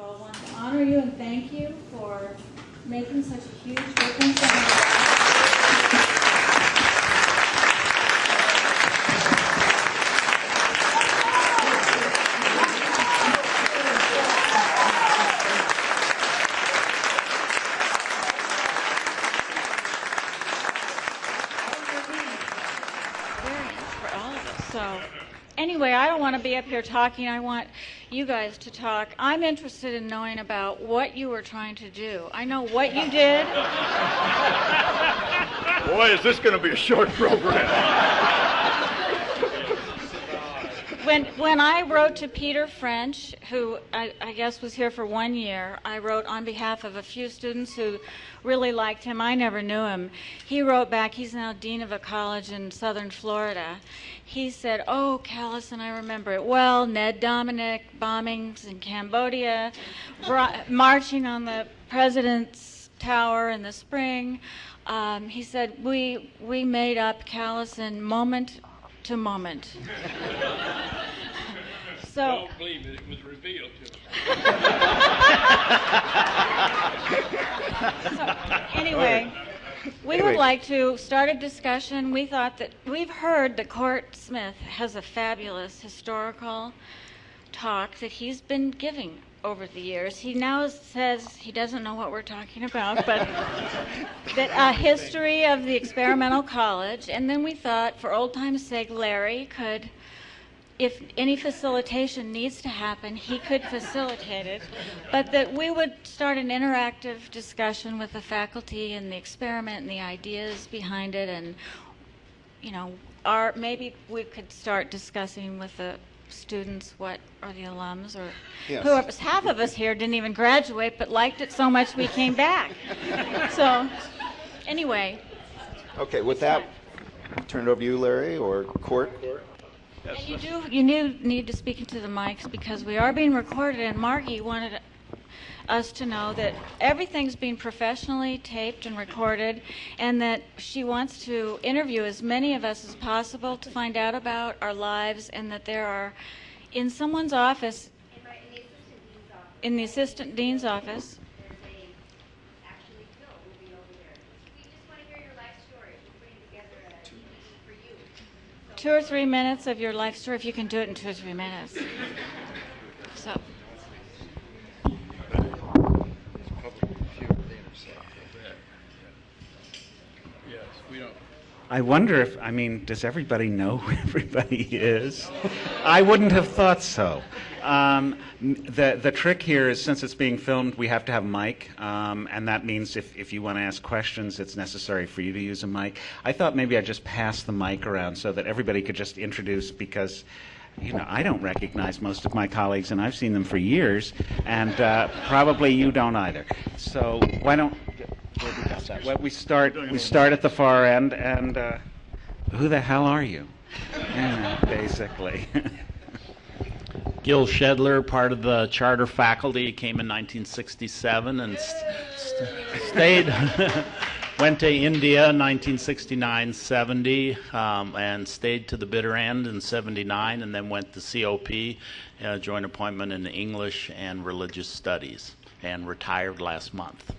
all want to honor you and thank you for making such a huge difference in our lives. So anyway, I don't want to be up here talking. I want you guys to talk. I'm interested in knowing about what you were trying to do. I know what you did. Boy, is this going to be a short program. When I wrote to Peter French, who I guess was here for 1 year, I wrote on behalf of a few students who really liked him. I never knew him. He wrote back. He's now dean of a college in southern Florida. He said, "Oh, Callison, I remember it well. Ned Dominic, bombings in Cambodia, marching on the president's tower in the spring." He said, we made up Callison moment to moment. So, don't believe that it was revealed to us. So anyway, we would like to start a discussion. We thought that we've heard that Court Smith has a fabulous historical talk that he's been giving over the years. He now says he doesn't know what we're talking about, but that a history of the experimental college. And then we thought, for old time's sake, Larry could, if any facilitation needs to happen, he could facilitate it, but that we would start an interactive discussion with the faculty and the experiment and the ideas behind it, and maybe we could start discussing with the students or the alums or whoever. Half of us here didn't even graduate but liked it so much we came back. So anyway. Okay, with that, I'll turn it over to you, Larry, or Court. And you need to speak into the mics because we are being recorded, and Margie wanted us to know that everything's being professionally taped and recorded, and that she wants to interview as many of us as possible to find out about our lives, and that there are in someone's office, in the assistant dean's office. Actually, Phil will be over there. We just want to hear your life story. We're putting together a DVD for you. 2 or 3 minutes of your life story, if you can do it in 2 or 3 minutes. So. I wonder if, does everybody know who everybody is? I wouldn't have thought so. The trick here is, since it's being filmed, we have to have a mic, and that means if you want to ask questions, it's necessary for you to use a mic. I thought maybe I'd just pass the mic around so that everybody could just introduce, because I don't recognize most of my colleagues, and I've seen them for years, and probably you don't either. So why don't we start at the far end, and who the hell are you? Basically. Gil Shedler, part of the charter faculty, came in 1967 and stayed. Went to India in 1969-70 and stayed to the bitter end in 79, and then went to COP, joint appointment in English and religious studies, and retired last month.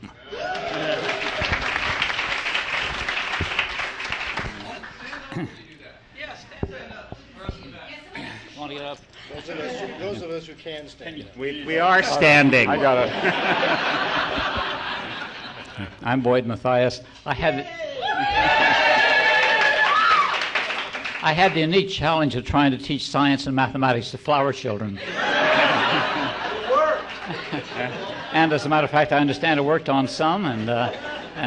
Want to get up? Those of us who can stand. We are standing. I got it. I'm Boyd Mathias. I had the unique challenge of trying to teach science and mathematics to flower children. And as a matter of fact, I understand it worked on some and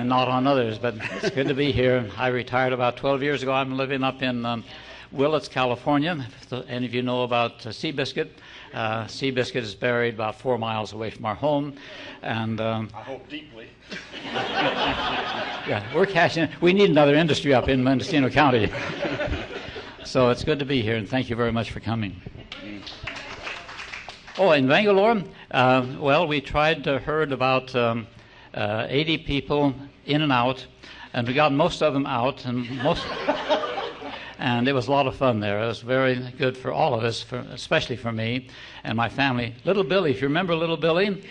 not on others, but it's good to be here. I retired about 12 years ago. I'm living up in Willits, California. If any of you know about Seabiscuit, Seabiscuit is buried about 4 miles away from our home, and I hope deeply. yeah, we're cashing in. We need another industry up in Mendocino County. So it's good to be here, and thank you very much for coming. Oh, in Bangalore, well, we tried to herd about 80 people in and out, and we got most of them out, and And it was a lot of fun there. It was very good for all of us, especially for me and my family. Little Billy, if you remember Little Billy,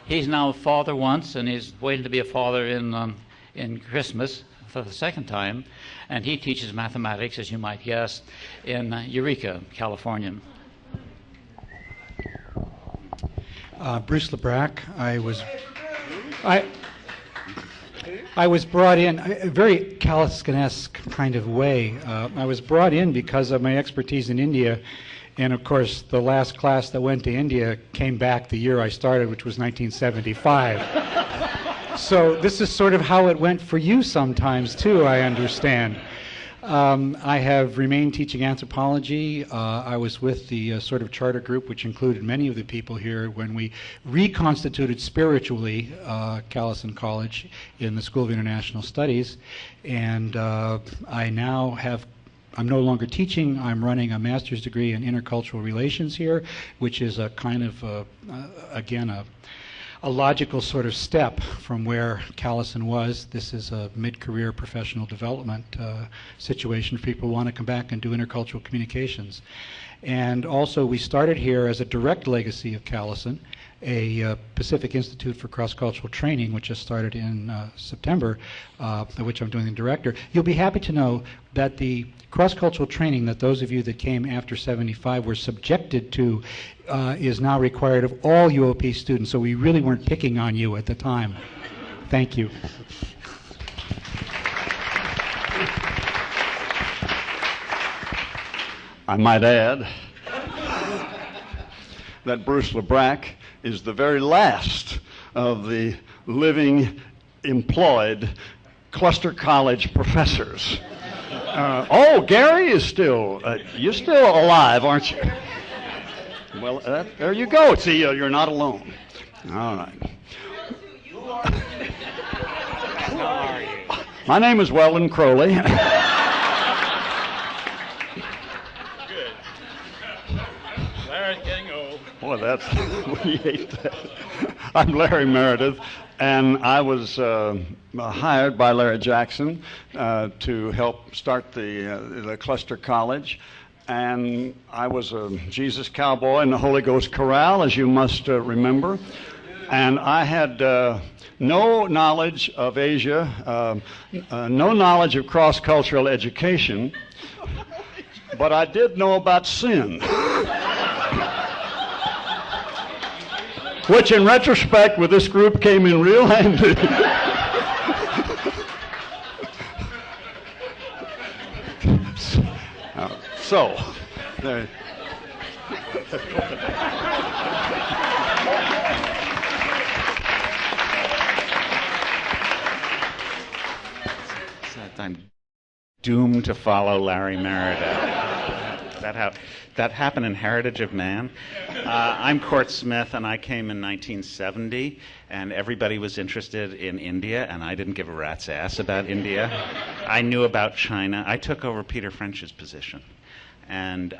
he's now a father once, and he's waiting to be a father in Christmas for the second time. And he teaches mathematics, as you might guess, in Eureka, California. Bruce LeBrac. I was brought in a very Callison-esque kind of way. I was brought in because of my expertise in India, and of course the last class that went to India came back the year I started, which was 1975. So this is sort of how it went for you sometimes too, I understand. I have remained teaching anthropology. I was with the sort of charter group, which included many of the people here when we reconstituted spiritually Callison College in the School of International Studies. And I'm no longer teaching. I'm running a master's degree in intercultural relations here, which is a kind of, again, a logical sort of step from where Callison was. This is a mid-career professional development situation for people who want to come back and do intercultural communications. And also we started here as a direct legacy of Callison, a Pacific Institute for Cross-Cultural Training, which just started in September, of which I'm doing the director. You'll be happy to know that the cross-cultural training that those of you that came after 75 were subjected to is now required of all UOP students, so we really weren't picking on you at the time. Thank you. I might add that Bruce LeBrac is the very last of the living, employed cluster college professors. Oh, Gary is still, you're still alive, aren't you? Well, there you go. See, you're not alone. All right. My name is Weldon Crowley. Good. Larry's getting old. Boy, that's, we hate that. I'm Larry Meredith, and I was hired by Larry Jackson to help start the cluster college. And I was a Jesus cowboy in the Holy Ghost Chorale, as you must remember. And I had no knowledge of Asia, no knowledge of cross-cultural education, but I did know about sin. Which in retrospect with this group came in real handy. So, there. I'm doomed to follow Larry Meredith. That happened in Heritage of Man. I'm Court Smith, and I came in 1970, and everybody was interested in India, and I didn't give a rat's ass about India. I knew about China. I took over Peter French's position, and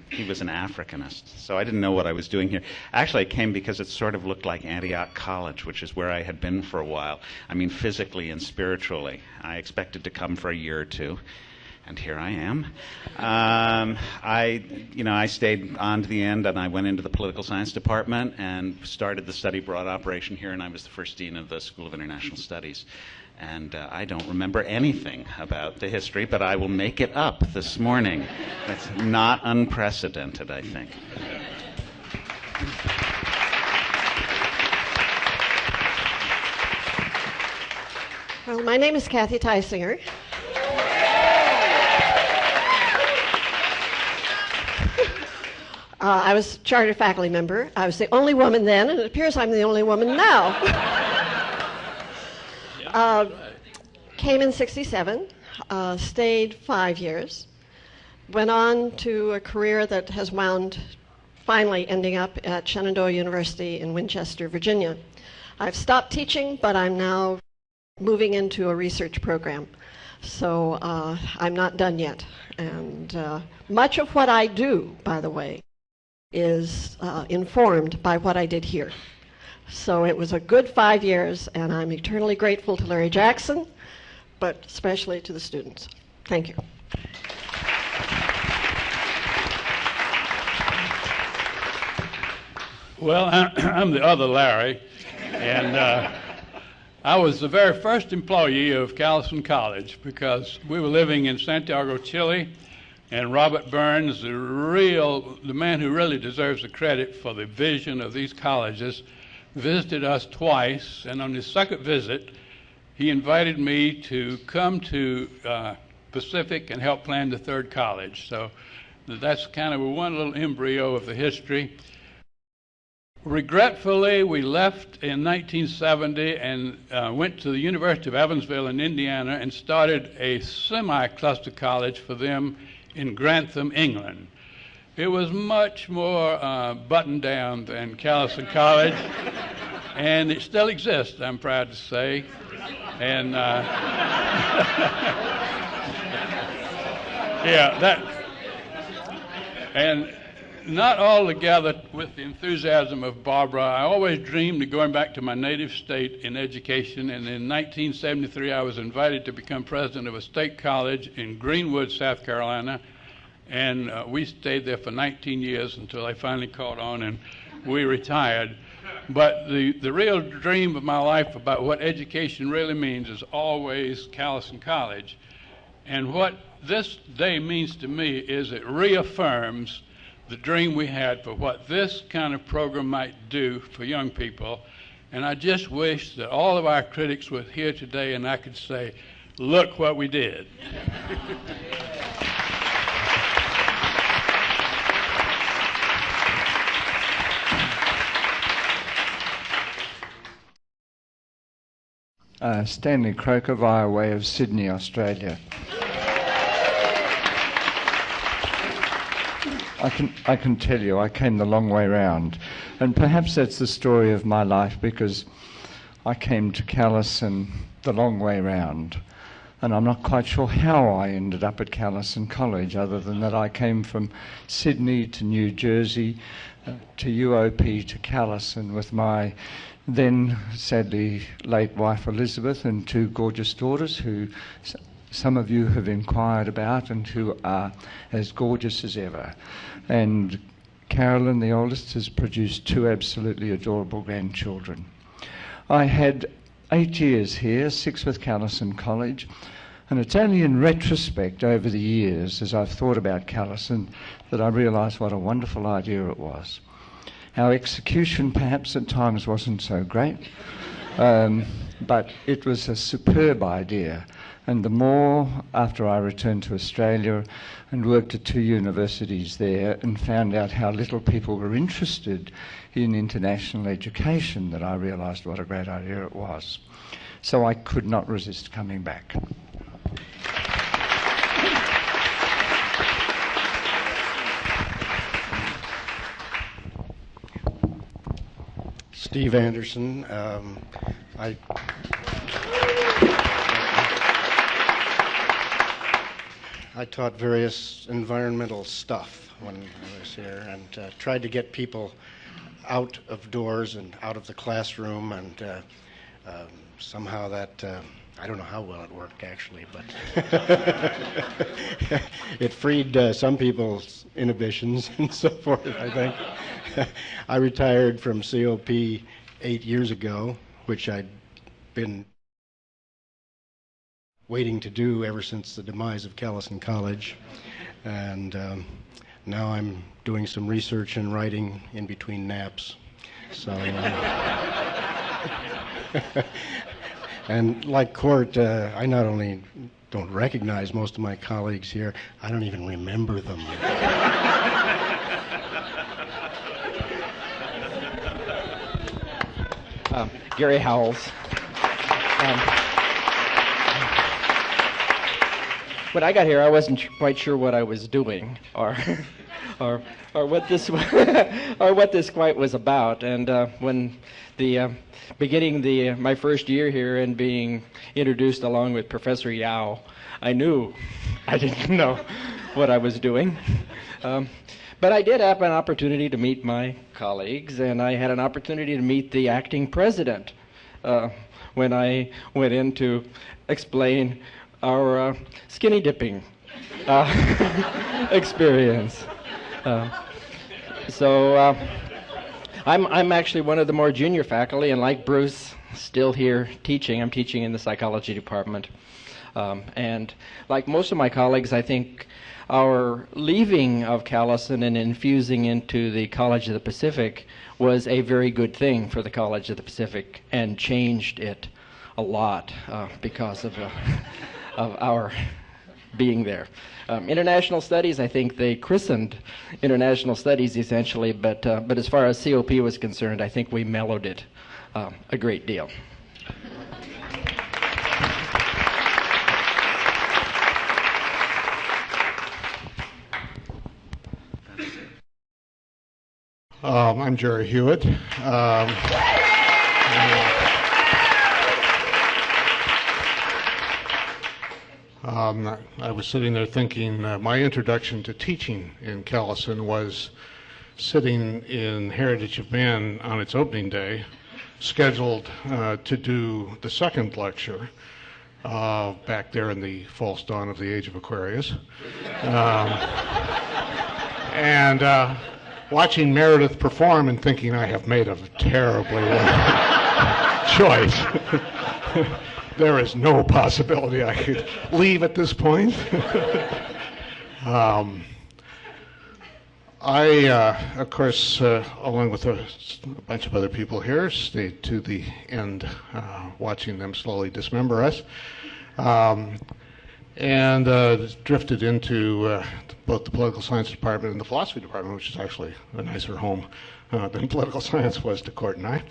he was an Africanist, so I didn't know what I was doing here. Actually, I came because it sort of looked like Antioch College, which is where I had been for a while. I mean, physically and spiritually. I expected to come for a year or two. And here I am. I stayed on to the end, and I went into the political science department and started the study abroad operation here, and I was the first dean of the School of International Studies. And I don't remember anything about the history, but I will make it up this morning. That's not unprecedented, I think. Well, my name is Kathy Tysinger. I was a charter faculty member. I was the only woman then, and it appears I'm the only woman now. Came in '67, stayed 5 years, went on to a career that has wound finally ending up at Shenandoah University in Winchester, Virginia. I've stopped teaching, but I'm now moving into a research program. So I'm not done yet. And much of what I do, by the way, is informed by what I did here. So it was a good 5 years, and I'm eternally grateful to Larry Jackson, but especially to the students. Thank you. Well, I'm the other Larry, and I was the very first employee of Callison College because we were living in Santiago, Chile, and Robert Burns, the man who really deserves the credit for the vision of these colleges, visited us twice, and on his second visit, he invited me to come to Pacific and help plan the third college. So that's kind of one little embryo of the history. Regretfully, we left in 1970 and went to the University of Evansville in Indiana and started a semi-cluster college for them in Grantham, England. It was much more buttoned down than Callison College, and it still exists, I'm proud to say. And yeah, and not altogether with the enthusiasm of Barbara. I always dreamed of going back to my native state in education, and in 1973 I was invited to become president of a state college in Greenwood, South Carolina, and we stayed there for 19 years until I finally caught on and we retired. But the real dream of my life about what education really means is always Callison College. And what this day means to me is it reaffirms the dream we had for what this kind of program might do for young people. And I just wish that all of our critics were here today and I could say, look what we did. Stanley Croker via way of Sydney, Australia. I can tell you, I came the long way round. And perhaps that's the story of my life, because I came to Callison the long way round. And I'm not quite sure how I ended up at Callison College, other than that I came from Sydney to New Jersey, to UOP to Callison with my then sadly late wife Elizabeth and two gorgeous daughters who some of you have inquired about and who are as gorgeous as ever. And Carolyn, the oldest, has produced two absolutely adorable grandchildren. I had 8 years here, 6 with Callison College, and it's only in retrospect over the years, as I've thought about Callison, that I realised what a wonderful idea it was. Our execution perhaps at times wasn't so great, but it was a superb idea. And the more, after I returned to Australia and worked at 2 universities there and found out how little people were interested in international education, that I realised what a great idea it was. So I could not resist coming back. Steve Anderson. I taught various environmental stuff when I was here and tried to get people out of doors and out of the classroom, and somehow that, I don't know how well it worked actually, but it freed some people's inhibitions and so forth, I think. I retired from COP 8 years ago, which I'd been waiting to do ever since the demise of Callison College, and now I'm doing some research and writing in between naps. So, and like Court, I not only don't recognize most of my colleagues here, I don't even remember them. Gary Howells. When I got here, I wasn't quite sure what I was doing, or what this or what this quite was about. And when beginning my first year here and being introduced along with Professor Yao, I knew I didn't know what I was doing. But I did have an opportunity to meet my colleagues, and I had an opportunity to meet the acting president when I went in to explain our skinny dipping experience. So I'm actually one of the more junior faculty, and like Bruce, still here teaching. I'm teaching in the psychology department. And like most of my colleagues, I think our leaving of Callison and infusing into the College of the Pacific was a very good thing for the College of the Pacific and changed it a lot because of our being there. International studies, I think they christened international studies essentially, but as far as COP was concerned, I think we mellowed it a great deal. I'm Jerry Hewitt. I was sitting there thinking my introduction to teaching in Callison was sitting in Heritage of Man on its opening day, scheduled to do the second lecture back there in the false dawn of the age of Aquarius. And watching Meredith perform and thinking I have made a terribly choice. There is no possibility I could leave at this point. I, of course, along with a bunch of other people here, stayed to the end watching them slowly dismember us, and drifted into both the political science department and the philosophy department, which is actually a nicer home than political science was to Court and I.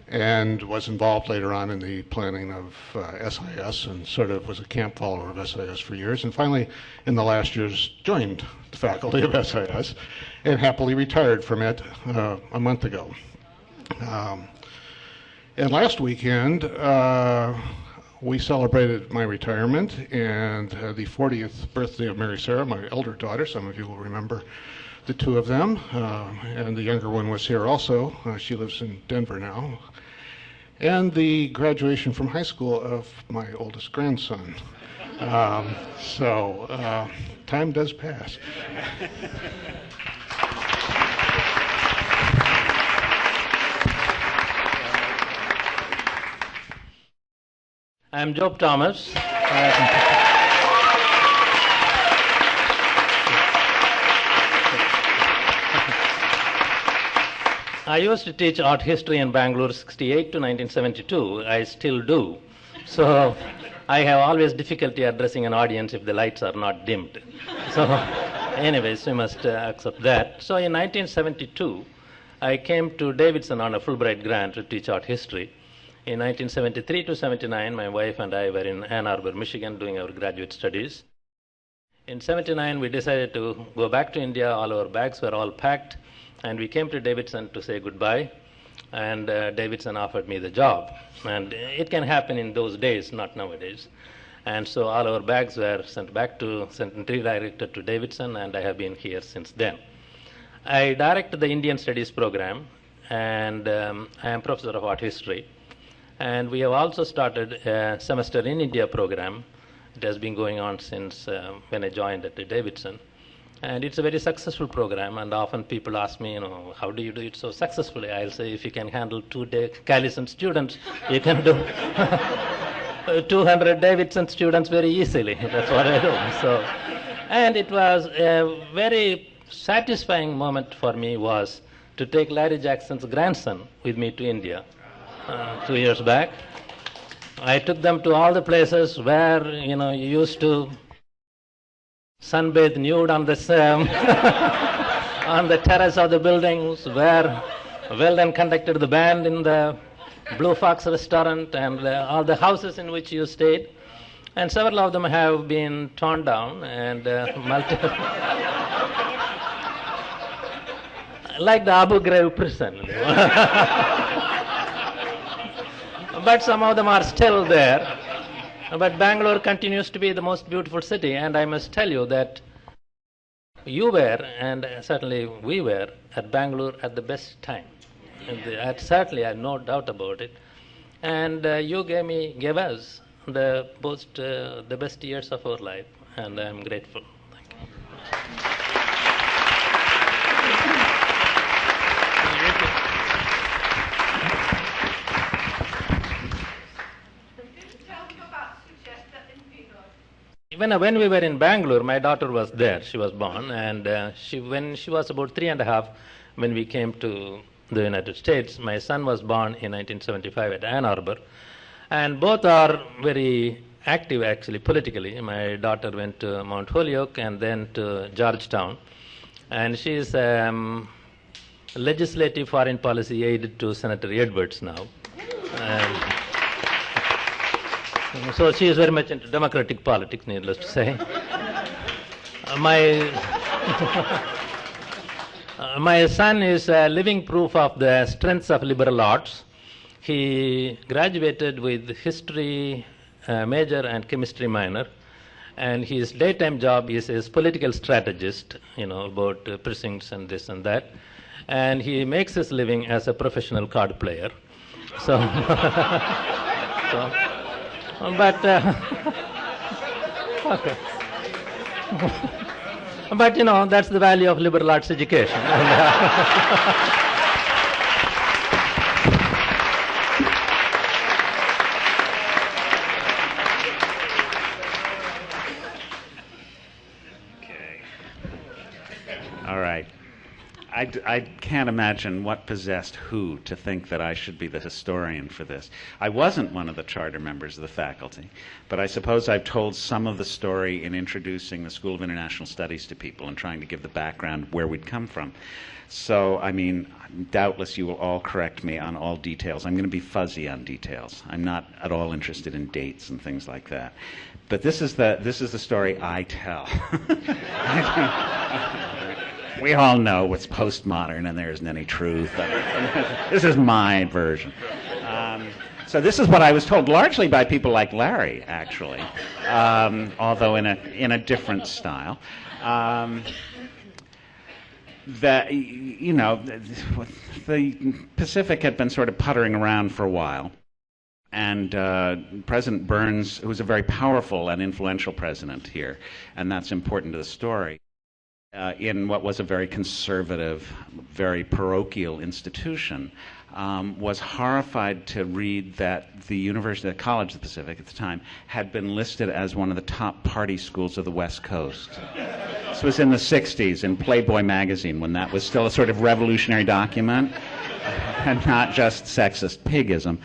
And was involved later on in the planning of SIS and sort of was a camp follower of SIS for years, and finally in the last years joined the faculty of SIS and happily retired from it a month ago. And last weekend we celebrated my retirement and the 40th birthday of Mary Sarah, my elder daughter. Some of you will remember the two of them, and the younger one was here also. She lives in Denver now. And the graduation from high school of my oldest grandson. So time does pass. I'm Job Thomas. I used to teach art history in Bangalore 68 to 1972. I still do. So I have always difficulty addressing an audience if the lights are not dimmed. So anyways, you must accept that. So in 1972, I came to Davidson on a Fulbright grant to teach art history. In 1973 to 79, my wife and I were in Ann Arbor, Michigan, doing our graduate studies. In 79, we decided to go back to India. All our bags were all packed. And we came to Davidson to say goodbye, and Davidson offered me the job. And it can happen in those days, not nowadays. And so all our bags were sent redirected to Davidson, and I have been here since then. I direct the Indian Studies program, and I am professor of art history. And we have also started a semester in India program. It has been going on since when I joined at Davidson. And it's a very successful program, and often people ask me, how do you do it so successfully? I'll say, if you can handle 2 Callison students, you can do 200 Davidson students very easily. That's what I do. So, and it was a very satisfying moment for me was to take Larry Jackson's grandson with me to India 2 years back. I took them to all the places where, you used to sunbathe nude on the on the terrace of the buildings, where Weldon conducted the band in the Blue Fox restaurant, and all the houses in which you stayed. And several of them have been torn down, and like the Abu Ghraib prison. But some of them are still there. But Bangalore continues to be the most beautiful city, and I must tell you that you were, and certainly we were, at Bangalore at the best time. Certainly, I have no doubt about it. And you gave us the best years of our life, and I am grateful. Thank you. When we were in Bangalore, my daughter was there. She was born, and when she was about 3.5, when we came to the United States, my son was born in 1975 at Ann Arbor, and both are very active actually politically. My daughter went to Mount Holyoke and then to Georgetown, and she is legislative foreign policy aide to Senator Edwards now. So she is very much into democratic politics, needless to say. My son is living proof of the strengths of liberal arts. He graduated with history major and chemistry minor, and his daytime job is as political strategist, about precincts and this and that. And he makes his living as a professional card player. So, but okay. But that's the value of liberal arts education. All right. I can't imagine what possessed who to think that I should be the historian for this. I wasn't one of the charter members of the faculty, but I suppose I've told some of the story in introducing the School of International Studies to people and trying to give the background where we'd come from. So, doubtless you will all correct me on all details. I'm going to be fuzzy on details. I'm not at all interested in dates and things like that. But this is the story I tell. We all know what's postmodern and there isn't any truth. This is my version. So this is what I was told, largely by people like Larry, actually, although in a different style. That the Pacific had been sort of puttering around for a while, and President Burns, who was a very powerful and influential president here, and that's important to the story, in what was a very conservative, very parochial institution, was horrified to read that the College of the Pacific at the time had been listed as one of the top party schools of the West Coast. This was in the 60s in Playboy magazine, when that was still a sort of revolutionary document and not just sexist pigism.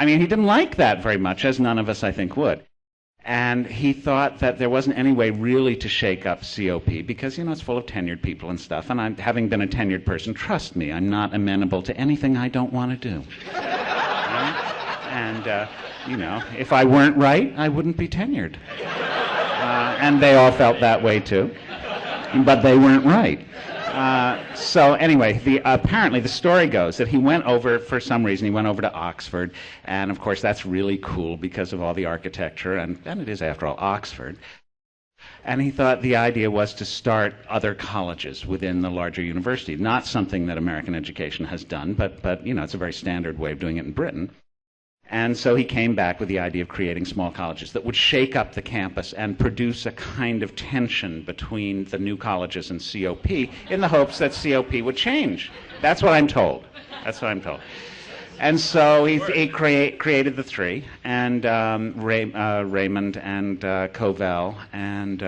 He didn't like that very much, as none of us, I think, would. And he thought that there wasn't any way really to shake up COP because, it's full of tenured people and stuff. And having been a tenured person, trust me, I'm not amenable to anything I don't want to do. And, if I weren't right, I wouldn't be tenured. And they all felt that way too. But they weren't right. So anyway, apparently the story goes that he went over, for some reason, he went over to Oxford, and of course that's really cool because of all the architecture, and it is, after all, Oxford. And he thought the idea was to start other colleges within the larger university, not something that American education has done, but it's a very standard way of doing it in Britain. And so he came back with the idea of creating small colleges that would shake up the campus and produce a kind of tension between the new colleges and COP in the hopes that COP would change. That's what I'm told. And so he created the three, and Raymond and Covell, and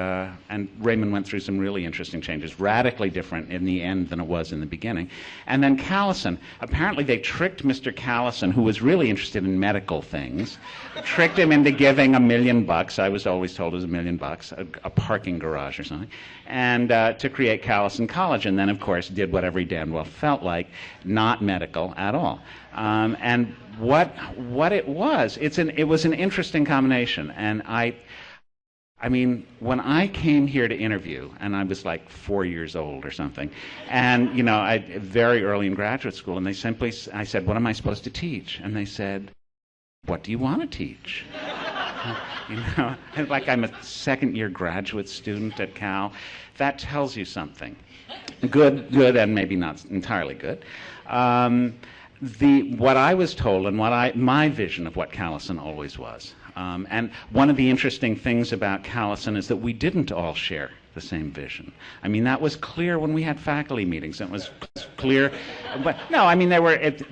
Raymond went through some really interesting changes, radically different in the end than it was in the beginning. And then Callison, apparently they tricked Mr. Callison, who was really interested in medical things, tricked him into giving $1 million, I was always told it was $1 million, a parking garage or something, and to create Callison College, and then of course did what every damn well felt like, not medical at all. And what it was, it was an interesting combination. And when I came here to interview, and I was like 4 years old or something, and very early in graduate school, and I said, what am I supposed to teach? And they said, what do you want to teach? Like I'm a second-year graduate student at Cal. That tells you something. Good, and maybe not entirely good. What I was told and my vision of what Callison always was, and one of the interesting things about Callison is that we didn't all share the same vision. I mean, that was clear when we had faculty meetings. It was clear. But no, I mean,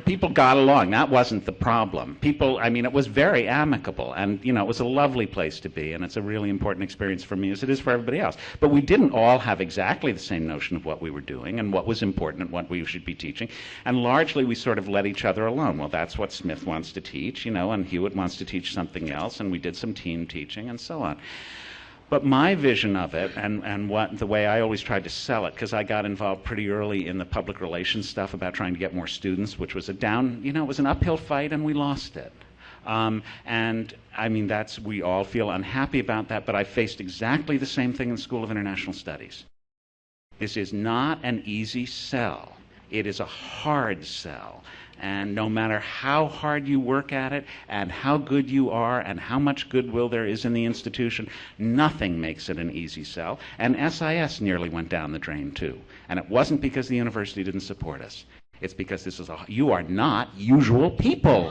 people got along. That wasn't the problem. People, I mean, it was very amicable, and it was a lovely place to be, and it's a really important experience for me as it is for everybody else. But we didn't all have exactly the same notion of what we were doing and what was important and what we should be teaching. And largely, we sort of let each other alone. Well, that's what Smith wants to teach, and Hewitt wants to teach something else, and we did some team teaching and so on. But my vision of it, and the way I always tried to sell it, because I got involved pretty early in the public relations stuff about trying to get more students, which was it was an uphill fight, and we lost it. And I mean, we all feel unhappy about that, but I faced exactly the same thing in the School of International Studies. This is not an easy sell. It is a hard sell. And no matter how hard you work at it and how good you are and how much goodwill there is in the institution, nothing makes it an easy sell. And SIS nearly went down the drain too. And it wasn't because the university didn't support us. It's because you are not usual people.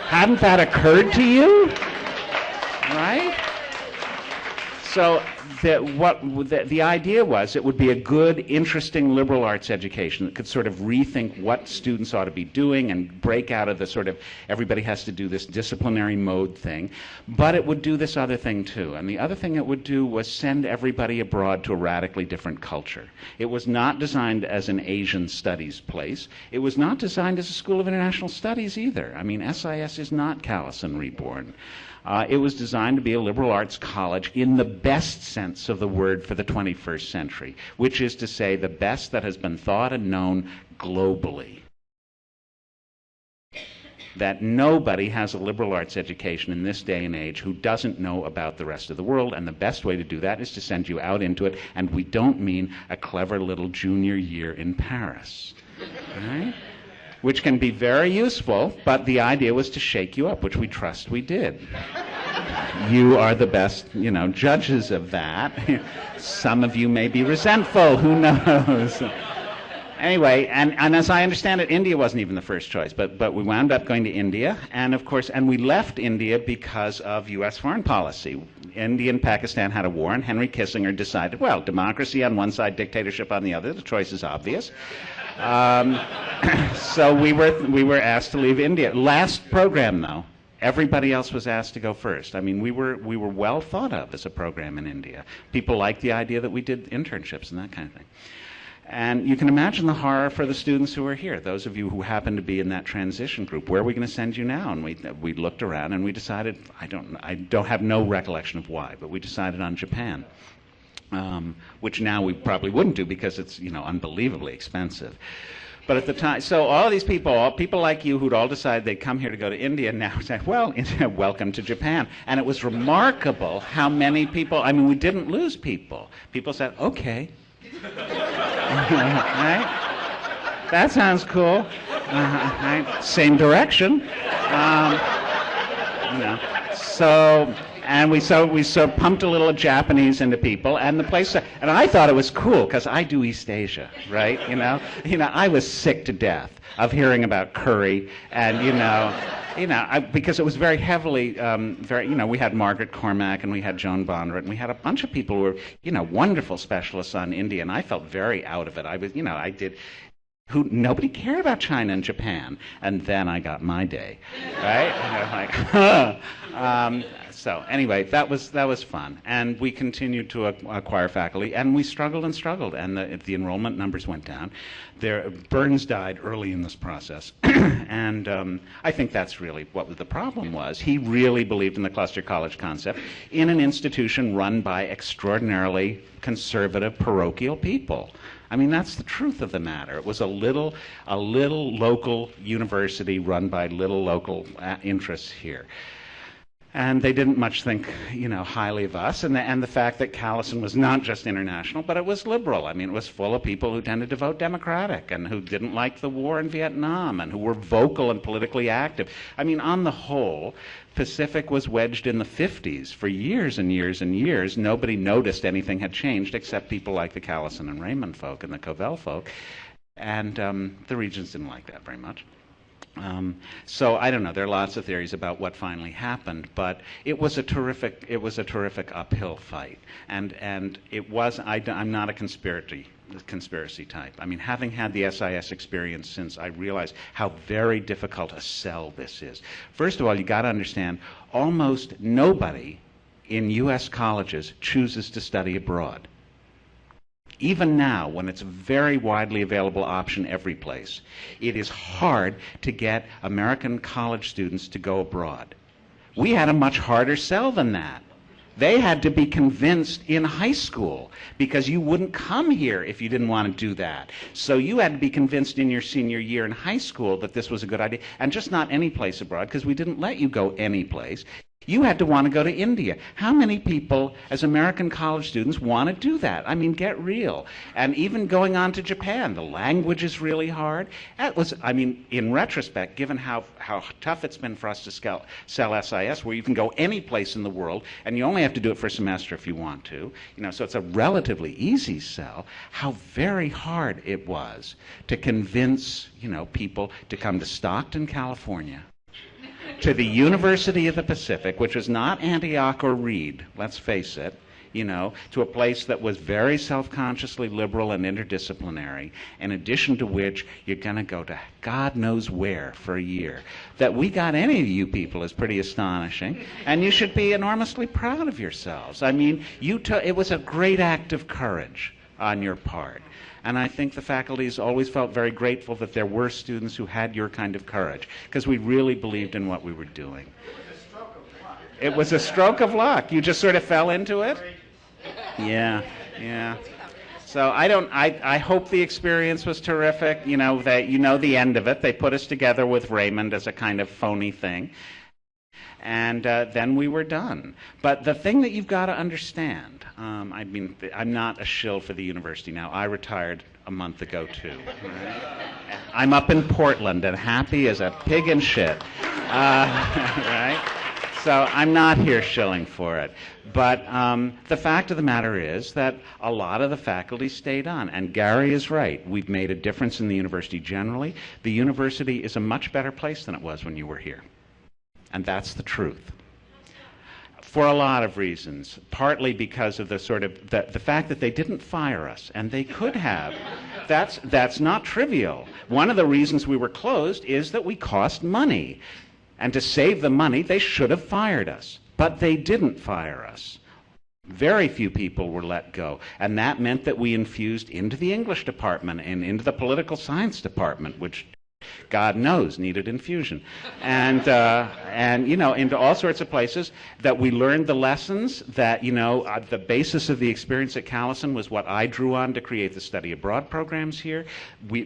Hadn't that occurred to you? Right? So the idea was it would be a good, interesting liberal arts education that could sort of rethink what students ought to be doing and break out of the sort of everybody has to do this disciplinary mode thing. But it would do this other thing too. And the other thing it would do was send everybody abroad to a radically different culture. It was not designed as an Asian studies place. It was not designed as a School of International Studies either. I mean, SIS is not Callison reborn. It was designed to be a liberal arts college in the best sense of the word for the 21st century, which is to say the best that has been thought and known globally. That nobody has a liberal arts education in this day and age who doesn't know about the rest of the world, and the best way to do that is to send you out into it, and we don't mean a clever little junior year in Paris. Right? Which can be very useful, but the idea was to shake you up, which we trust we did. You are the best, judges of that. Some of you may be resentful, who knows? Anyway, and as I understand it, India wasn't even the first choice, but we wound up going to India, and of course, and we left India because of U.S. foreign policy. India and Pakistan had a war, and Henry Kissinger decided, well, democracy on one side, dictatorship on the other, the choice is obvious. So we were asked to leave India. Last program, though. Everybody else was asked to go first. I mean, we were well thought of as a program in India. People liked the idea that we did internships and that kind of thing. And you can imagine the horror for the students who were here, those of you who happen to be in that transition group. Where are we going to send you now? And we looked around and we decided, I don't have no recollection of why, but we decided on Japan. Which now we probably wouldn't do because it's unbelievably expensive. But at the time, so all these people like you who'd all decided they'd come here to go to India now say, well, welcome to Japan. And it was remarkable how many people, I mean, we didn't lose people. People said, okay. Right? That sounds cool. Right? Same direction. So... And we pumped a little Japanese into people, and the place. And I thought it was cool because I do East Asia, right? I was sick to death of hearing about curry, and because it was very heavily, we had Margaret Cormack and we had Joan Bondurant, and we had a bunch of people who were, wonderful specialists on India, and I felt very out of it. Nobody cared about China and Japan, and then I got my day, right? So anyway, that was fun, and we continued to acquire faculty, and we struggled, and the enrollment numbers went down. Burns died early in this process, and I think that's really what the problem was. He really believed in the cluster college concept in an institution run by extraordinarily conservative, parochial people. I mean, that's the truth of the matter. It was a little local university run by little local interests here. And they didn't much think, highly of us. And the fact that Callison was not just international, but it was liberal. I mean, it was full of people who tended to vote Democratic and who didn't like the war in Vietnam and who were vocal and politically active. I mean, on the whole, Pacific was wedged in the 50s for years and years and years. Nobody noticed anything had changed except people like the Callison and Raymond folk and the Covell folk. And the Regents didn't like that very much. So I don't know. There are lots of theories about what finally happened, but it was a terrific uphill fight, and it was. I'm not a conspiracy type. I mean, having had the SIS experience since, I realized how very difficult a sell this is. First of all, you got to understand, almost nobody in U.S. colleges chooses to study abroad. Even now, when it's a very widely available option every place, it is hard to get American college students to go abroad. We had a much harder sell than that. They had to be convinced in high school, because you wouldn't come here if you didn't want to do that. So you had to be convinced in your senior year in high school that this was a good idea, and just not any place abroad, because we didn't let you go any place. You had to want to go to India. How many people, as American college students, want to do that? I mean, get real. And even going on to Japan, the language is really hard. That was, I mean, in retrospect, given how tough it's been for us to sell SIS, where you can go any place in the world, and you only have to do it for a semester if you want to, so it's a relatively easy sell, how very hard it was to convince, people to come to Stockton, California, to the University of the Pacific, which was not Antioch or Reed, let's face it, to a place that was very self-consciously liberal and interdisciplinary, in addition to which you're going to go to God knows where for a year. That we got any of you people is pretty astonishing, and you should be enormously proud of yourselves. I mean, it was a great act of courage on your part. And I think the faculty has always felt very grateful that there were students who had your kind of courage, because we really believed in what we were doing. It was a stroke of luck. You just sort of fell into it? Yeah. So I hope the experience was terrific. The end of it. They put us together with Raymond as a kind of phony thing. And then we were done. But the thing that you've got to understand, I'm not a shill for the university now. I retired a month ago, too. Right? I'm up in Portland and happy as a pig in shit. Right? So I'm not here shilling for it. But the fact of the matter is that a lot of the faculty stayed on. And Gary is right. We've made a difference in the university generally. The university is a much better place than it was when you were here. And that's the truth. For a lot of reasons, partly because of the fact that they didn't fire us, and they could have. That's not trivial. One of the reasons we were closed is that we cost money. And to save the money, they should have fired us. But they didn't fire us. Very few people were let go. And that meant that we infused into the English department and into the political science department, which God knows needed infusion, and into all sorts of places that we learned the lessons that the basis of the experience at Callison was what I drew on to create the study abroad programs here.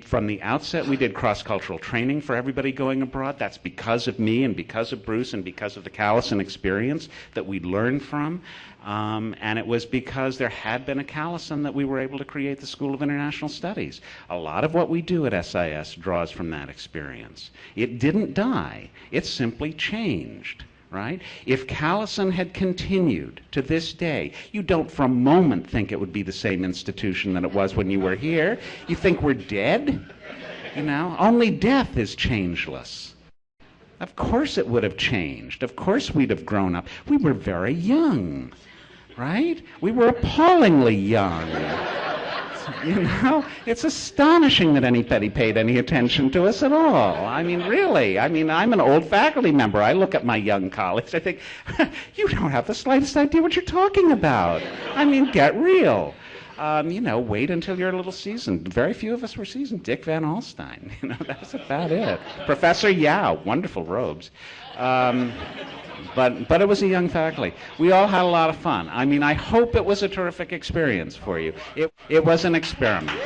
From the outset, we did cross-cultural training for everybody going abroad. That's because of me and because of Bruce and because of the Callison experience that we learned from. And it was because there had been a Callison that we were able to create the School of International Studies. A lot of what we do at SIS draws from that experience. It didn't die. It simply changed, right? If Callison had continued to this day, you don't for a moment think it would be the same institution that it was when you were here. You think we're dead? Only death is changeless. Of course it would have changed. Of course we'd have grown up. We were very young. Right? We were appallingly young. It's astonishing that anybody paid any attention to us at all. I mean, really. I'm an old faculty member. I look at my young colleagues. I think, you don't have the slightest idea what you're talking about. Get real. Wait until you're a little seasoned. Very few of us were seasoned. Dick Van Alstyne. That's about it. Professor Yao, wonderful robes. But it was a young faculty. We all had a lot of fun. I hope it was a terrific experience for you. It was an experiment.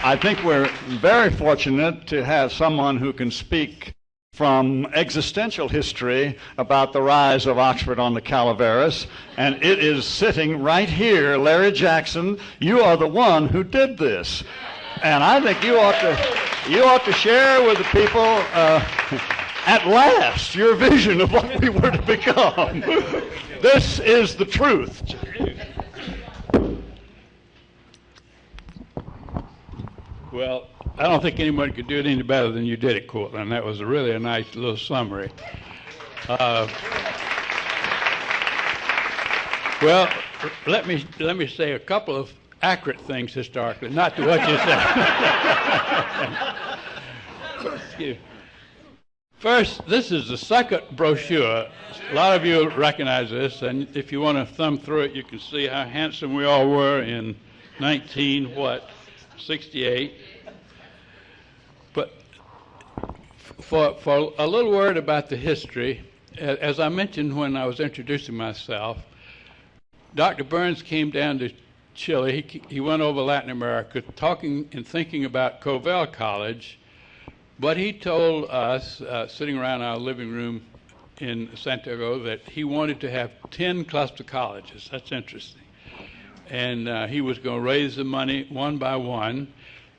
I think we're very fortunate to have someone who can speak from existential history about the rise of Oxford on the Calaveras, and it is sitting right here. Larry Jackson, you are the one who did this, and I think you ought to share with the people at last your vision of what we were to become. This is the truth. Well, I don't think anyone could do it any better than you did it, Cortland. That was really a nice little summary. Well, let me say a couple of accurate things historically, not to what you said. Excuse me. First, this is the second brochure. A lot of you recognize this, and if you want to thumb through it, you can see how handsome we all were in 1968. But for a little word about the history, as I mentioned when I was introducing myself, Dr. Burns came down to Chile. He went over Latin America talking and thinking about Covell College, but he told us, sitting around our living room in Santiago, that he wanted to have 10 cluster colleges. That's interesting. And he was going to raise the money one by one.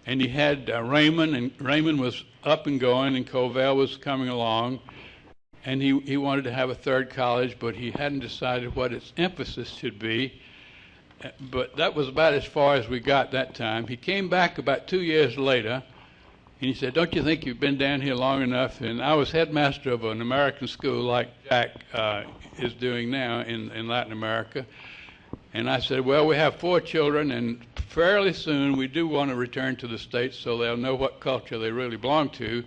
And he had Raymond, and Raymond was up and going, and Covell was coming along. And he wanted to have a third college, but he hadn't decided what its emphasis should be. But that was about as far as we got that time. He came back about 2 years later, and he said, "Don't you think you've been down here long enough?" And I was headmaster of an American school like Jack is doing now in Latin America. And I said, "Well, we have 4 children, and fairly soon we do want to return to the States so they'll know what culture they really belong to."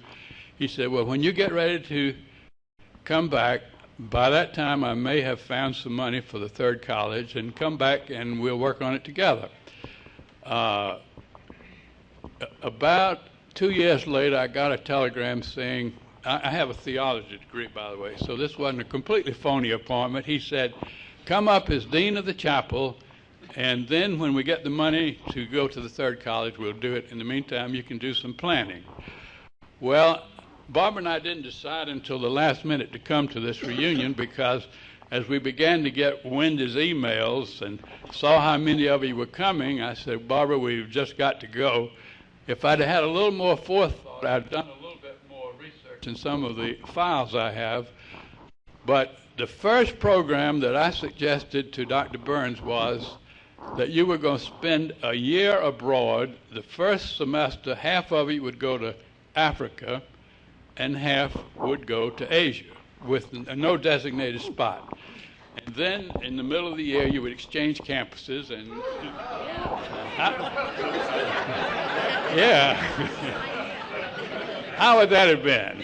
He said, "Well, when you get ready to come back, by that time I may have found some money for the third college, and come back and we'll work on it together." About 2 years later, I got a telegram saying, I have a theology degree, by the way, so this wasn't a completely phony appointment. He said, "Come up as dean of the chapel, and then when we get the money to go to the third college, we'll do it. In the meantime, you can do some planning." Well, Barbara and I didn't decide until the last minute to come to this reunion, because as we began to get Wendy's emails and saw how many of you were coming, I said, "Barbara, we've just got to go." If I'd had a little more forethought, I'd done a little bit more research in some of the files I have. But the first program that I suggested to Dr. Burns was that you were going to spend a year abroad. The first semester, half of it would go to Africa, and half would go to Asia, with no designated spot. And then in the middle of the year, you would exchange campuses, and yeah. How would that have been?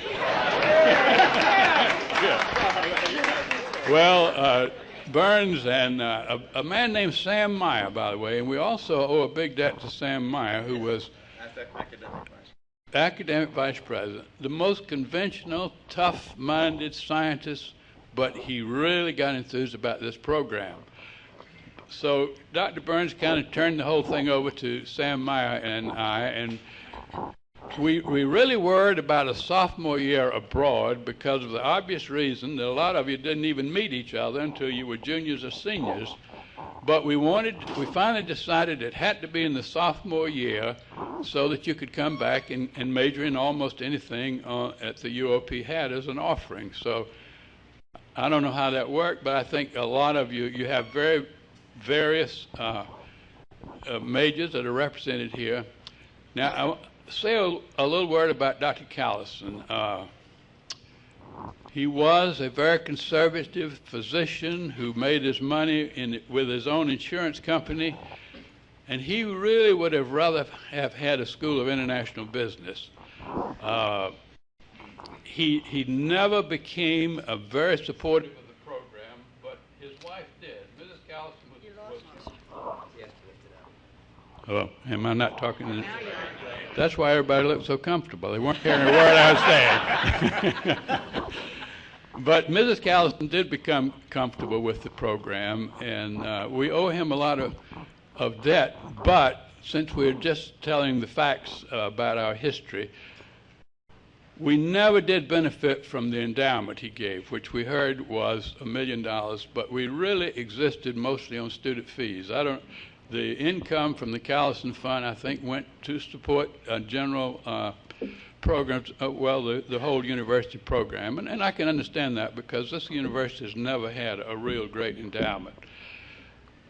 Well, Burns and a man named Sam Meyer, by the way, and we also owe a big debt to Sam Meyer, who was academic vice president, the most conventional, tough-minded scientist, but he really got enthused about this program. So Dr. Burns kind of turned the whole thing over to Sam Meyer and I, and we really worried about a sophomore year abroad because of the obvious reason that a lot of you didn't even meet each other until you were juniors or seniors. But we finally decided it had to be in the sophomore year so that you could come back and major in almost anything at the UOP had as an offering. So I don't know how that worked, but I think a lot of you have very various majors that are represented here. Now, I'll say a little word about Dr. Callison. He was a very conservative physician who made his money with his own insurance company, and he really would have rather have had a school of international business. He never became very supportive of the program, but his wife did. Mrs. Callison was hello, am I not talking? That's why everybody looked so comfortable. They weren't hearing a word I was saying. But Mrs. Callison did become comfortable with the program, and we owe him a lot of debt. But since we're just telling the facts about our history, we never did benefit from the endowment he gave, which we heard was $1 million, but we really existed mostly on student fees. The income from the Callison Fund, I think, went to support general programs, the whole university program. And I can understand that because this university has never had a real great endowment.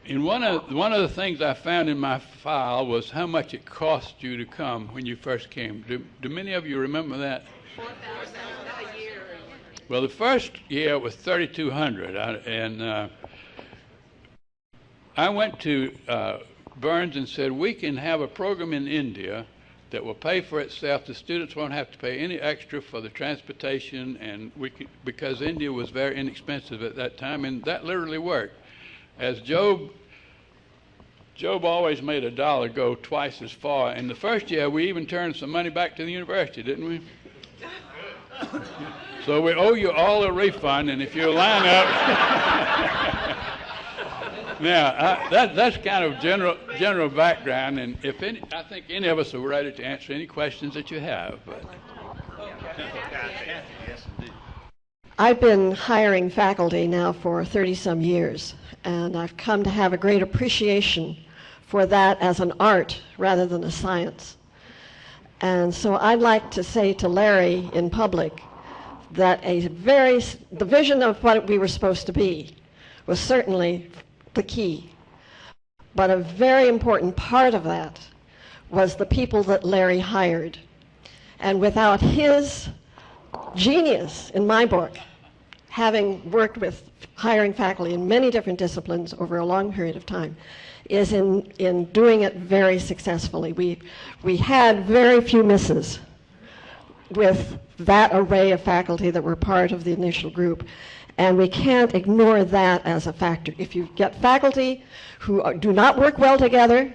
And one of the things I found in my file was how much it cost you to come when you first came. Do many of you remember that? $4,000 a year. Well, the first year it was $3,200, and I went to Burns and said, we can have a program in India that will pay for itself. The students won't have to pay any extra for the transportation, and because India was very inexpensive at that time, and that literally worked. As Job always made a dollar go twice as far. And the first year, we even turned some money back to the university, didn't we? So we owe you all a refund, and if you line up... Now, that's kind of general background, and I think any of us are ready to answer any questions that you have. But. I've been hiring faculty now for 30-some years, and I've come to have a great appreciation for that as an art rather than a science. And so I'd like to say to Larry in public that the vision of what we were supposed to be was certainly the key. But a very important part of that was the people that Larry hired. And without his genius, in my book, having worked with hiring faculty in many different disciplines over a long period of time, is in doing it very successfully. We had very few misses with that array of faculty that were part of the initial group. And we can't ignore that as a factor. If you get faculty who do not work well together,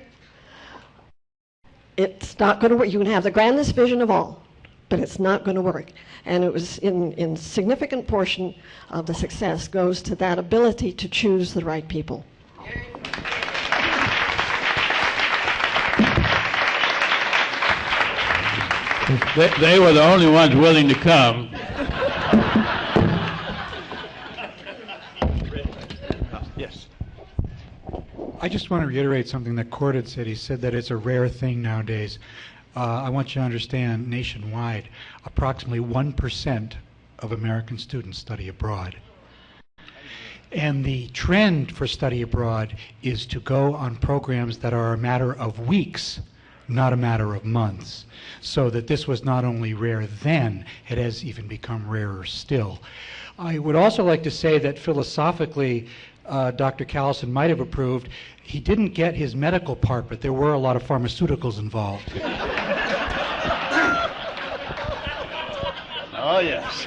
it's not going to work. You can have the grandest vision of all, but it's not going to work. And it was in significant portion of the success goes to that ability to choose the right people. They were the only ones willing to come. Yes. I just want to reiterate something that Cord had said. He said that it's a rare thing nowadays. I want you to understand, nationwide, approximately 1% of American students study abroad. And the trend for study abroad is to go on programs that are a matter of weeks, not a matter of months. So that this was not only rare then, it has even become rarer still. I would also like to say that philosophically, Dr. Callison might have approved. He didn't get his medical part, but there were a lot of pharmaceuticals involved. Oh, yes.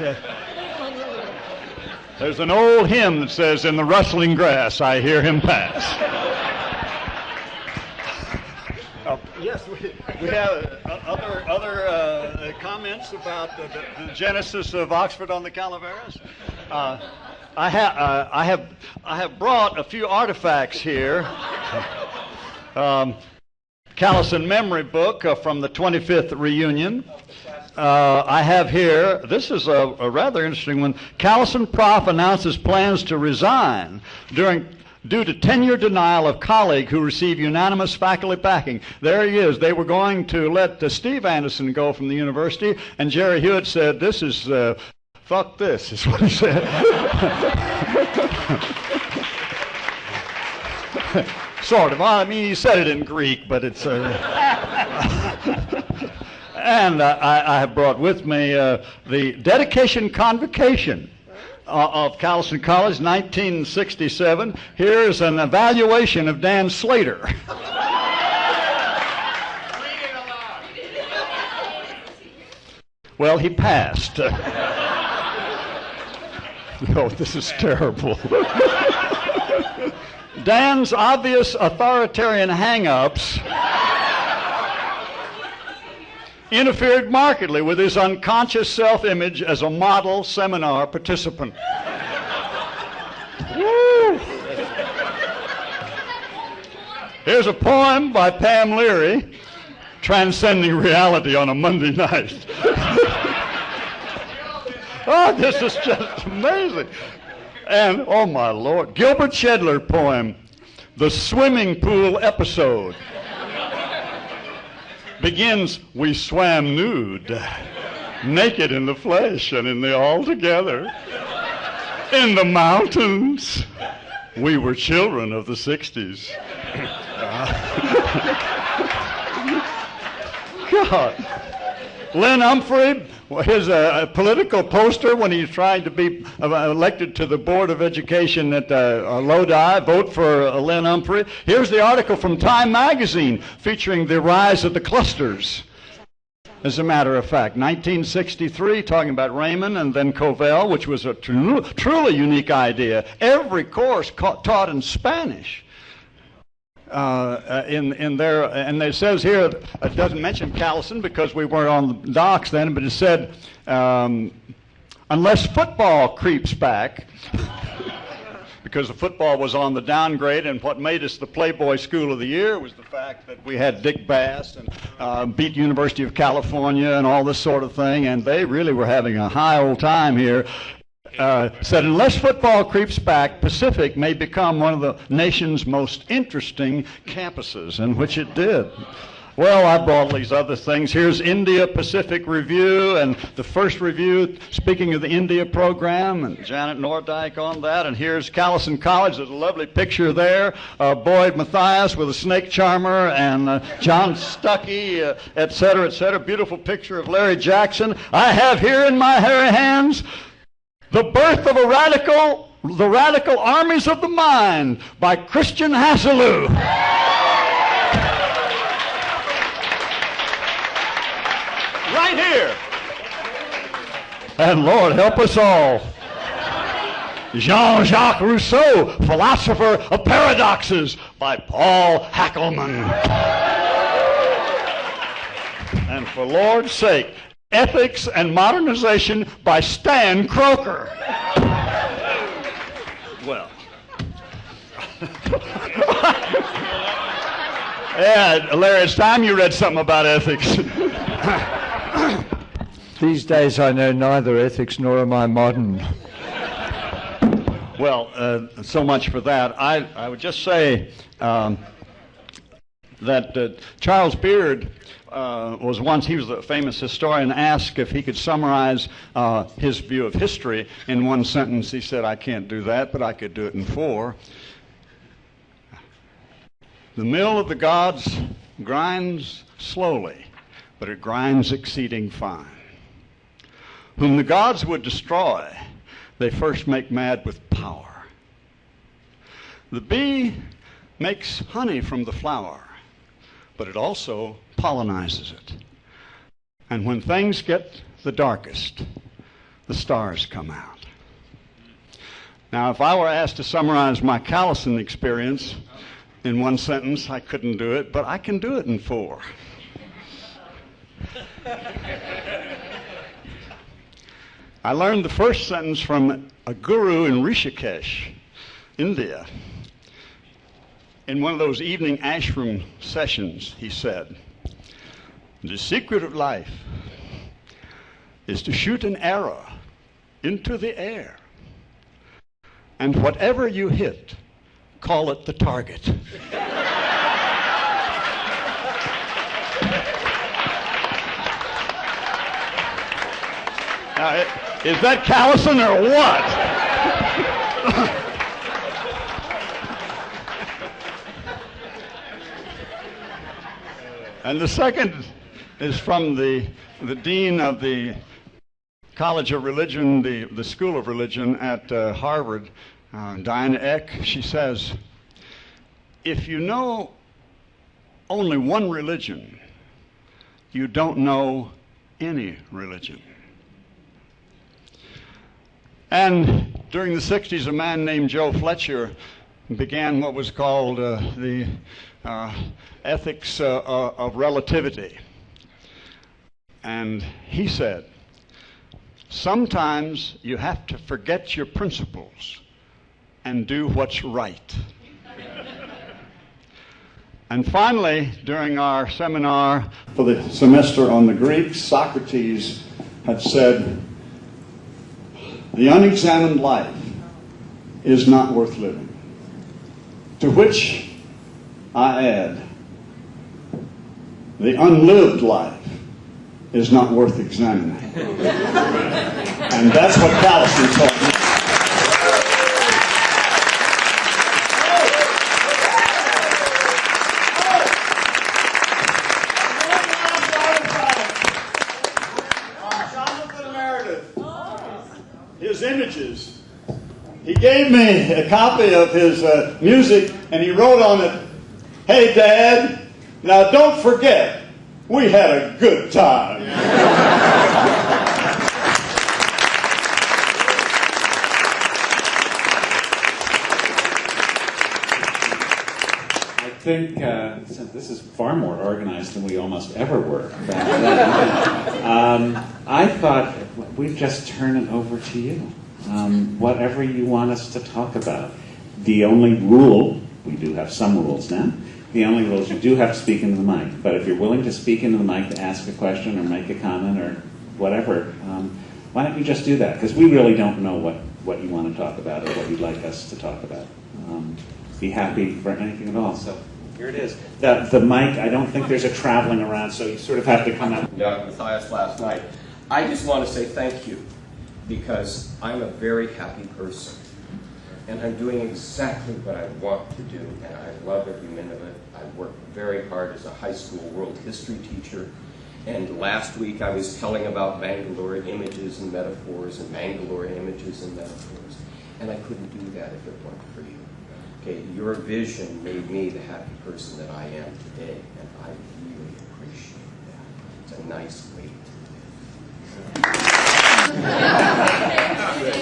There's an old hymn that says, "In the rustling grass I hear him pass." Yes, we have other comments about the genesis of Oxford on the Calaveras. I have brought a few artifacts here. Callison memory book from the 25th reunion. I have here, this is a rather interesting one. Callison Prof announces plans to resign due to tenure denial of colleague who received unanimous faculty backing. There he is. They were going to let Steve Anderson go from the university, and Jerry Hewitt said, "This is, fuck this," is what he said. Sort of. I mean, he said it in Greek, but it's... And I have brought with me the dedication convocation of Callison College, 1967. Here's an evaluation of Dan Slater. Well, he passed. Oh, this is terrible. Dan's obvious authoritarian hang-ups interfered markedly with his unconscious self-image as a model seminar participant. Woo! Here's a poem by Pam Leary, Transcending Reality on a Monday Night. Oh, this is just amazing. And, oh my Lord, Gilbert Shedler poem, The Swimming Pool Episode. Begins, "We swam nude, naked in the flesh and in the altogether, in the mountains, We were children of the 60s. God. Lynn Humphrey, his political poster when he tried to be elected to the Board of Education at Lodi, vote for Lynn Humphrey. Here's the article from Time magazine featuring the rise of the clusters. As a matter of fact, 1963, talking about Raymond and then Covell, which was a truly unique idea. Every course taught in Spanish. In there, and it says here, it doesn't mention Callison because we weren't on the docks then, but it said, unless football creeps back, because the football was on the downgrade, and what made us the Playboy School of the Year was the fact that we had Dick Bass and beat University of California and all this sort of thing, and they really were having a high old time here. Said, unless football creeps back, Pacific may become one of the nation's most interesting campuses, and which it did. Well, I brought all these other things. Here's India Pacific Review, and the first review, speaking of the India program, and Janet Nordyke on that. And here's Callison College. There's a lovely picture there. Boyd Mathias with a snake charmer, and John Stuckey, et cetera, et cetera. Beautiful picture of Larry Jackson. I have here in my hairy hands The Birth of the Radical Armies of the Mind by Christian Hasselou. Right here. And Lord help us all. Jean-Jacques Rousseau, Philosopher of Paradoxes by Paul Hackelman. And for Lord's sake, Ethics and Modernization by Stan Croker. Well. Yeah, Larry, it's time you read something about ethics. These days I know neither ethics nor am I modern. Well, so much for that. I would just say that Charles Beard was once, he was a famous historian, asked if he could summarize his view of history in one sentence. He said, I can't do that, but I could do it in 4. The mill of the gods grinds slowly, but it grinds exceeding fine. Whom the gods would destroy, they first make mad with power. The bee makes honey from the flower, but it also pollinizes it. And when things get the darkest, the stars come out. Now, if I were asked to summarize my Callison experience in one sentence, I couldn't do it, but I can do it in 4. I learned the first sentence from a guru in Rishikesh, India. In one of those evening ashram sessions, he said, the secret of life is to shoot an arrow into the air, and whatever you hit, call it the target. Now, is that Callison or what? And the second is from the dean of the College of Religion, the School of Religion at Harvard, Diana Eck. She says, if you know only one religion, you don't know any religion. And during the 60s, a man named Joe Fletcher began what was called the ethics of relativity. And he said, sometimes you have to forget your principles and do what's right. And finally, during our seminar for the semester on the Greeks, Socrates had said, the unexamined life is not worth living. To which I add, the unlived life is not worth examining. And that's what Callison taught me. sent me a copy of his music, and he wrote on it, "Hey, Dad, now don't forget, we had a good time." I think since this is far more organized than we almost ever were back then, I thought we'd just turn it over to you. Whatever you want us to talk about. The only rule, we do have some rules now, the only rule is you do have to speak into the mic. But if you're willing to speak into the mic to ask a question or make a comment or whatever, why don't you just do that? Because we really don't know what you want to talk about or what you'd like us to talk about. Be happy for anything at all. So here it is. The mic, I don't think there's a traveling around, so you sort of have to come out. Dr. Matthias last night. I just want to say thank you, because I'm a very happy person. And I'm doing exactly what I want to do, and I love every minute of it. I worked very hard as a high school world history teacher, and last week I was telling about Bangalore images and metaphors, and Bangalore images and metaphors. And I couldn't do that if it weren't for you. Okay, your vision made me the happy person that I am today, and I really appreciate that. It's a nice way to live.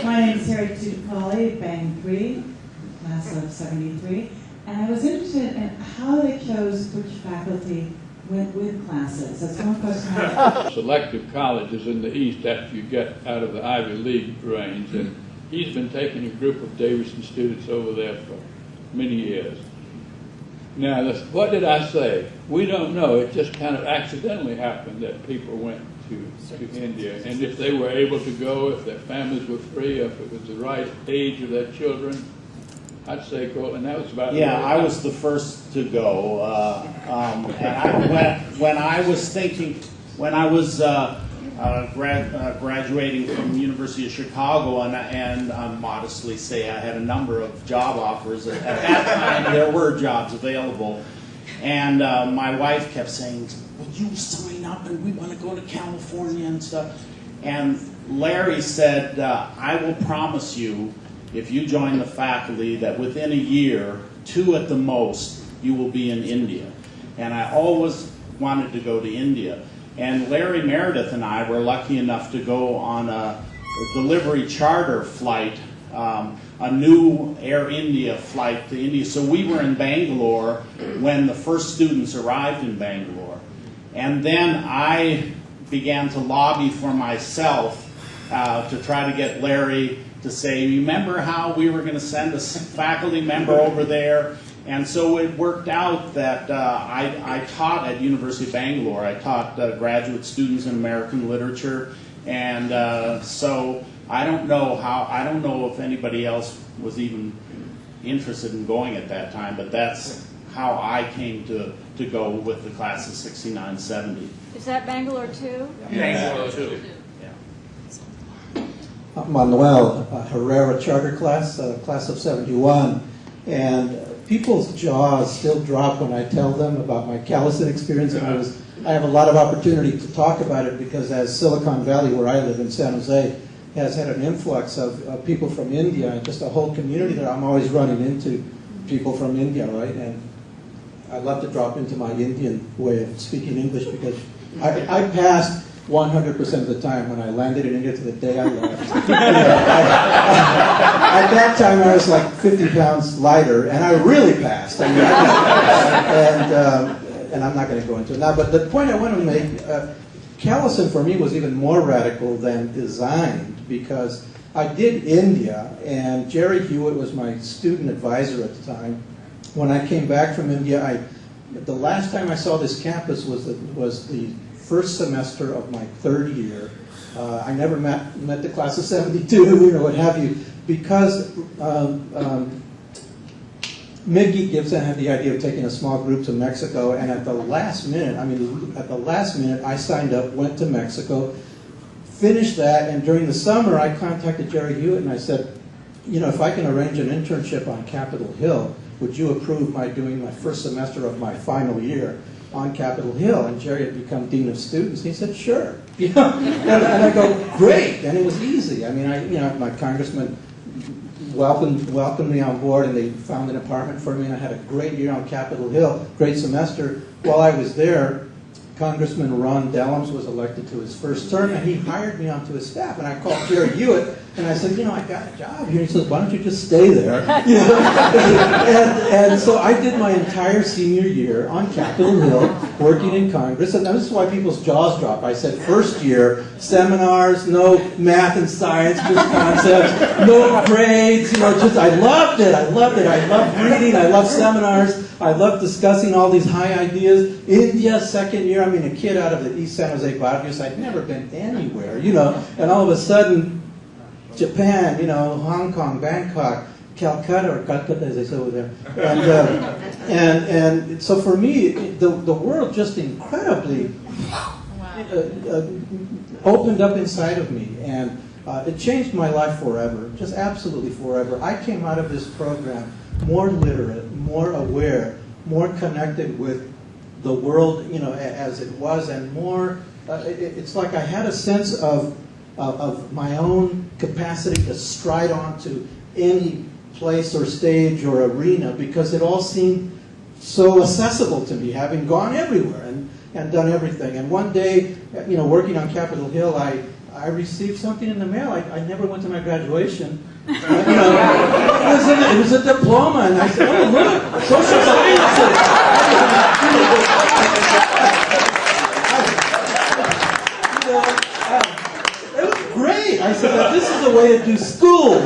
My name is Harry Tutupali, Bang 3, class of 73, and I was interested in how they chose which faculty went with classes. That's one question I have. Selective colleges in the East after you get out of the Ivy League range, and he's been taking a group of Davidson students over there for many years. Now, what did I say? We don't know. It just kind of accidentally happened that people went to India. And if they were able to go, if their families were free, if it was the right age of their children, I'd say go. And that was about I was the first to go. When I was graduating from the University of Chicago, and modestly say I had a number of job offers. At that time, there were jobs available. And my wife kept saying, "Would you sign up? And we want to go to California and stuff." And Larry said, "I will promise you, if you join the faculty, that within a year, 2 at the most, you will be in India." And I always wanted to go to India. And Larry Meredith and I were lucky enough to go on a delivery charter flight, a new Air India flight to India. So we were in Bangalore when the first students arrived in Bangalore. And then I began to lobby for myself to try to get Larry to say, "Remember how we were going to send a faculty member over there?" And so it worked out that I taught at University of Bangalore. I taught graduate students in American literature, and so I don't know if anybody else was even interested in going at that time, but that's how I came to go with the class of 69-70. Is that Bangalore too? Bangalore too. Manuel Herrera charter class, class of 71, and people's jaws still drop when I tell them about my Callison experience, and I have a lot of opportunity to talk about it because as Silicon Valley, where I live in San Jose, has had an influx of people from India, and just a whole community there, I'm always running into people from India, right? And I love to drop into my Indian way of speaking English because I passed 100% of the time when I landed in India to the day I left. At that time, I was like 50 pounds lighter, and I really passed. And I'm not going to go into it now, but the point I want to make, Callison for me was even more radical than designed because I did India, and Jerry Hewitt was my student advisor at the time. When I came back from India, the last time I saw this campus was the first semester of my 3rd year. I never met the class of 72 or what have you, because Miggy Gibson had the idea of taking a small group to Mexico, and at the last minute, I signed up, went to Mexico, finished that, and during the summer I contacted Jerry Hewitt and I said, if I can arrange an internship on Capitol Hill, would you approve my doing my first semester of my final year on Capitol Hill? And Jerry had become Dean of Students. He said, sure. And I go, great. And it was easy. I mean, my congressman welcomed me on board, and they found an apartment for me, and I had a great year on Capitol Hill, great semester. While I was there, Congressman Ron Dellums was elected to his first term, and he hired me onto his staff. And I called Jerry Hewitt, and I said, I got a job here. He says, why don't you just stay there? and so I did my entire senior year on Capitol Hill, working in Congress. And this is why people's jaws drop. I said, first year, seminars, no math and science, just concepts, no grades, I loved it. I loved reading, I loved seminars, I loved discussing all these high ideas. India, second year, a kid out of the East San Jose barrios, I'd never been anywhere, and all of a sudden, Japan, Hong Kong, Bangkok, Calcutta, or Calcutta as they say over there. And so for me, the world just incredibly opened up inside of me, and it changed my life forever, just absolutely forever. I came out of this program more literate, more aware, more connected with the world, as it was, and more, it's like I had a sense of my own capacity to stride onto any place or stage or arena, because it all seemed so accessible to me, having gone everywhere and done everything. And one day, working on Capitol Hill, I received something in the mail. I never went to my graduation. It was a diploma, and I said, "Oh, look, social sciences." It was great. I said, "This is the way to do school."